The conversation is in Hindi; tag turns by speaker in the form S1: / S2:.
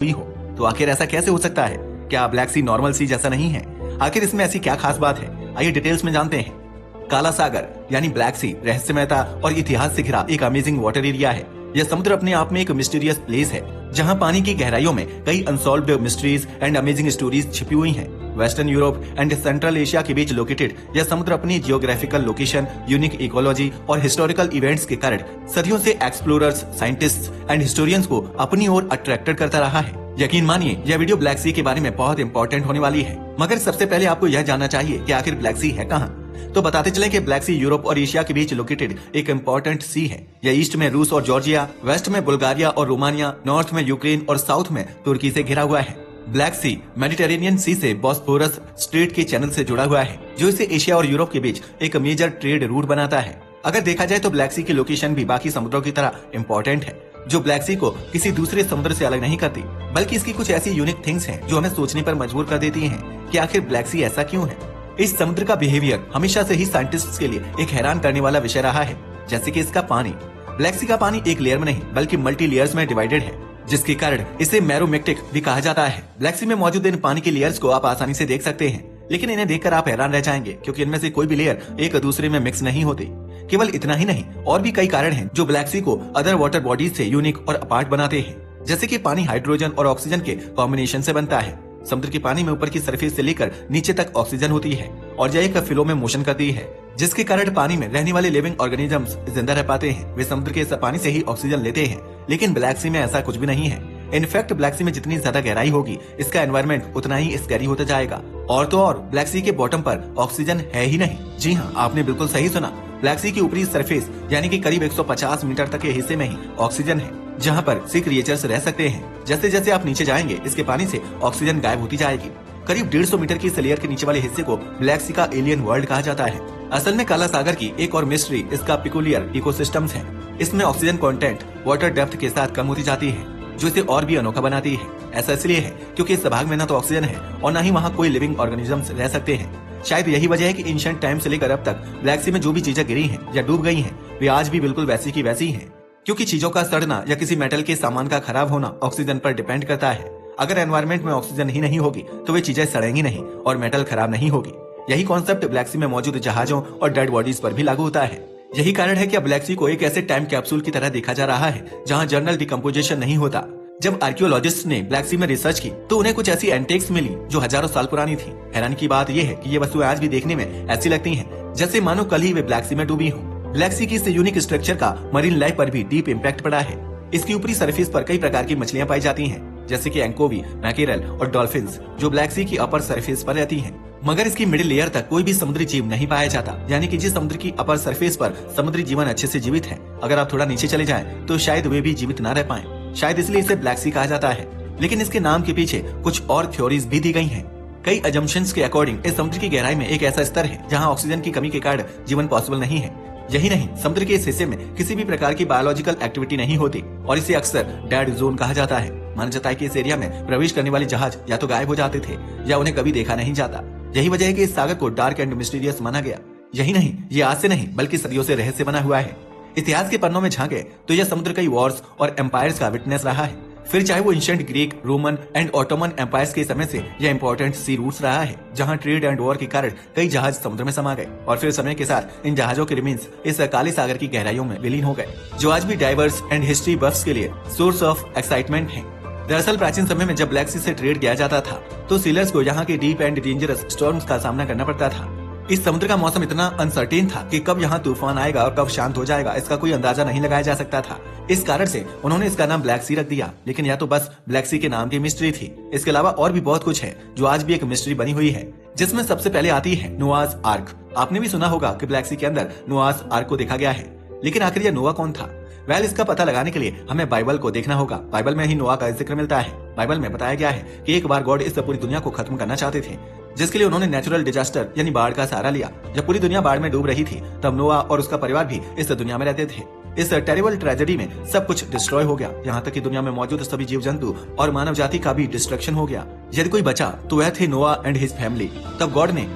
S1: हुई हो। तो आखिर ऐसा कैसे हो सकता है? क्या ब्लैक सी नॉर्मल सी जैसा नहीं है? आखिर इसमें ऐसी क्या खास बात है? आइए डिटेल्स में जानते हैं। काला सागर यानी ब्लैक सी रहस्यमयता और इतिहास से घिरा एक अमेजिंग वाटर एरिया है। यह समुद्र अपने आप में एक मिस्टीरियस प्लेस है, जहां पानी की गहराइयों में कई unsolved mysteries and amazing stories छिपी हुई हैं। Western Europe and central Asia के बीच लोकेटेड यह समुद्र अपनी जियोग्राफिकल लोकेशन, यूनिक इकोलॉजी और हिस्टोरिकल इवेंट्स के कारण सदियों से एक्सप्लोरर्स, साइंटिस्ट्स एंड हिस्टोरियंस को अपनी ओर अट्रैक्टेड करता रहा है। यकीन मानिए यह वीडियो ब्लैक सी के बारे में बहुत इंपॉर्टेंट होने वाली है, मगर सबसे पहले आपको यह जानना चाहिए कि आखिर ब्लैक सी है कहाँ। तो बताते चलें कि ब्लैक सी यूरोप और एशिया के बीच लोकेटेड एक इम्पोर्टेंट सी है। यह ईस्ट में रूस और जॉर्जिया, वेस्ट में बुल्गारिया और रोमानिया, नॉर्थ में यूक्रेन और साउथ में तुर्की से घिरा हुआ है। ब्लैक सी मेडिटेरेनियन सी से बॉस्फोरस स्ट्रेट के चैनल से जुड़ा हुआ है, जो इसे एशिया और यूरोप के बीच एक मेजर ट्रेड रूट बनाता है। अगर देखा जाए तो ब्लैक सी की लोकेशन भी बाकी समुद्रों की तरह इम्पोर्टेंट है, जो ब्लैक सी को किसी दूसरे समुद्र से अलग नहीं करती, बल्कि इसकी कुछ ऐसी यूनिक थिंग्स हैं जो हमें सोचने पर मजबूर कर देती हैं कि आखिर ब्लैक सी ऐसा क्यों है। इस समुद्र का बिहेवियर हमेशा से ही साइंटिस्ट्स के लिए एक हैरान करने वाला विषय रहा है। जैसे कि इसका पानी। ब्लैक सी का पानी एक लेयर में नहीं बल्कि मल्टी लेयर्स में डिवाइडेड है, जिसके कारण इसे मैरोमेक्टिक भी कहा जाता है। ब्लैक सी में मौजूद इन पानी के लेयर्स को आप आसानी से देख सकते हैं, लेकिन इन्हें देखकर आप हैरान रह जाएंगे, क्योंकि इनमें से कोई भी लेयर एक दूसरे में मिक्स नहीं होती। केवल इतना ही नहीं, और भी कई कारण हैं जो ब्लैक सी को अदर वाटर बॉडीज से यूनिक और अपार्ट बनाते हैं। जैसे कि पानी हाइड्रोजन और ऑक्सीजन के कॉम्बिनेशन से बनता है। समुद्र के पानी में ऊपर की सरफेस से लेकर नीचे तक ऑक्सीजन होती है और यह एक फ्लो में मोशन करती है, जिसके कारण पानी में रहने वाले लिविंग ऑर्गेनिजम्स जिंदा रह पाते हैं। वे समुद्र के पानी से ही ऑक्सीजन लेते हैं, लेकिन ब्लैक सी में ऐसा कुछ भी नहीं है। इनफैक्ट ब्लैक सी में जितनी ज्यादा गहराई होगी, इसका एनवायरनमेंट उतना ही स्कैरी होता जाएगा। और तो और ब्लैक सी के बॉटम पर ऑक्सीजन है ही नहीं। जी हाँ, आपने बिल्कुल सही सुना। ब्लैक सी की ऊपरी सरफेस यानी कि करीब 150 मीटर तक के हिस्से में ही ऑक्सीजन है, जहाँ पर सी क्रिएचर्स रह सकते हैं। जैसे जैसे आप नीचे जाएंगे, इसके पानी से ऑक्सीजन गायब होती जाएगी। करीब 150 मीटर की इस लेयर के नीचे वाले हिस्से को ब्लैक सी का एलियन वर्ल्ड कहा जाता है। असल में काला सागर की एक और मिस्ट्री इसका पिकुलियर इकोसिस्टम्स है। इसमें ऑक्सीजन कंटेंट वाटर डेप्थ के साथ कम होती जाती है, जो इसे और भी अनोखा बनाती है। ऐसा इसलिए है क्योंकि इस भाग में न तो ऑक्सीजन है और न ही वहाँ कोई लिविंग ऑर्गेनिजम्स रह सकते हैं। शायद यही वजह है कि एंशिएंट टाइम से लेकर अब तक ब्लैक सी में जो भी चीजें गिरी हैं या डूब गई हैं, वे आज भी बिल्कुल वैसी की वैसी हैं। क्योंकि चीजों का सड़ना या किसी मेटल के सामान का खराब होना ऑक्सीजन पर डिपेंड करता है। अगर एनवायरनमेंट में ऑक्सीजन ही नहीं होगी तो वे चीजें सड़ेंगी नहीं और मेटल खराब नहीं होगी। यही कॉन्सेप्ट ब्लैक सी में मौजूद जहाजों और डेड बॉडीज पर भी लागू होता है। यही कारण है कि अब ब्लैक सी को एक ऐसे टाइम कैप्सूल की तरह देखा जा रहा है, जहाँ जर्नल डिकम्पोजिशन नहीं होता। जब आर्कियोलॉजिस्ट ने ब्लैक सी में रिसर्च की तो उन्हें कुछ ऐसी एंटिक्स मिली जो हजारों साल पुरानी थी। हैरानी की बात यह है कि ये वस्तुएं आज भी देखने में ऐसी लगती हैं जैसे मानो कल ही वे ब्लैक सी में डूबी हों। ब्लैक सी की इस यूनिक स्ट्रक्चर का मरीन लाइफ पर भी डीप इम्पैक्ट पड़ा है। इसकी ऊपरी सरफेस पर कई प्रकार की मछलियां पाई जाती हैं, जैसे कि एंकोवी, मैकेरल और डॉल्फिन्स, जो ब्लैक सी की अपर सरफेस पर रहती हैं। मगर इसकी मिडिल लेयर तक कोई भी समुद्री जीव नहीं पाया जाता, यानी कि जिस समुद्र की अपर सरफेस पर समुद्री जीवन अच्छे से जीवित है, अगर आप थोड़ा नीचे चले जाएं तो शायद वे भी जीवित न रह पाएं। शायद इसलिए इसे ब्लैक सी कहा जाता है। लेकिन इसके नाम के पीछे कुछ और थ्योरीज भी दी गई हैं। कई अजम्पशंस के अकॉर्डिंग इस समुद्र की गहराई में एक ऐसा स्तर है जहां ऑक्सीजन की कमी के कारण जीवन पॉसिबल नहीं है। यही नहीं, समुद्र के इस हिस्से में किसी भी प्रकार की बायोलॉजिकल एक्टिविटी नहीं होती और इसे अक्सर डेड जोन कहा जाता है। माना जाता है कि इस एरिया में प्रवेश करने वाले जहाज या तो गायब हो जाते थे या उन्हें कभी देखा नहीं जाता। यही वजह है कि इस सागर को डार्क एंड मिस्टीरियस माना गया। यही नहीं, ये आज से नहीं बल्कि सदियों से रहस्य बना हुआ है। इतिहास के पन्नों में झांके तो यह समुद्र कई वॉर्स और एम्पायर्स का विटनेस रहा है। फिर चाहे वो ancient Greek, Roman and Ottoman empires के समय से यह इंपॉर्टेंट सी रूट्स रहा है, जहां ट्रेड एंड वॉर के कारण कई जहाज समुद्र में समा गए और फिर समय के साथ इन जहाजों के रिमेन्स इस काले सागर की गहराइयों में विलीन हो गए, जो आज भी डाइवर्स एंड हिस्ट्री बफ्स के लिए सोर्स ऑफ एक्साइटमेंट है। दरअसल प्राचीन समय में जब ब्लैक सी से ट्रेड किया जाता था तो सीलर्स को यहाँ के डीप एंड डेंजरस स्टॉर्म्स का सामना करना पड़ता था। इस समुद्र का मौसम इतना अनसर्टेन था कि कब यहाँ तूफान आएगा और कब शांत हो जाएगा, इसका कोई अंदाजा नहीं लगाया जा सकता था। इस कारण से उन्होंने इसका नाम ब्लैक सी रख दिया। लेकिन यह तो बस ब्लैक सी के नाम की मिस्ट्री थी। इसके अलावा और भी बहुत कुछ है जो आज भी एक मिस्ट्री बनी हुई है, जिसमें सबसे पहले आती है नोआस आर्क। आपने भी सुना होगा कि ब्लैक सी के अंदर नोआस आर्क को देखा गया है, लेकिन आखिर यह नोआ कौन था? वेल, इसका पता लगाने के लिए हमें बाइबल को देखना होगा। बाइबल में ही नोआ का जिक्र मिलता है। बाइबल में बताया गया है कि एक बार गॉड इस पूरी दुनिया को खत्म करना चाहते थे, जिसके लिए उन्होंने नेचुरल डिजास्टर यानी बाढ़ का सहारा लिया। जब पूरी दुनिया बाढ़ में डूब रही थी तब नोआ और उसका परिवार भी इस दुनिया में रहते थे। इस टेरिबल ट्रेजेडी में सब कुछ डिस्ट्रॉय हो गया, यहाँ तक कि दुनिया में मौजूद सभी जीव जंतु और मानव जाति का भी डिस्ट्रक्शन हो गया। यदि कोई बचा तो वह थे नोआ एंड हिज फैमिली। तब गॉड ने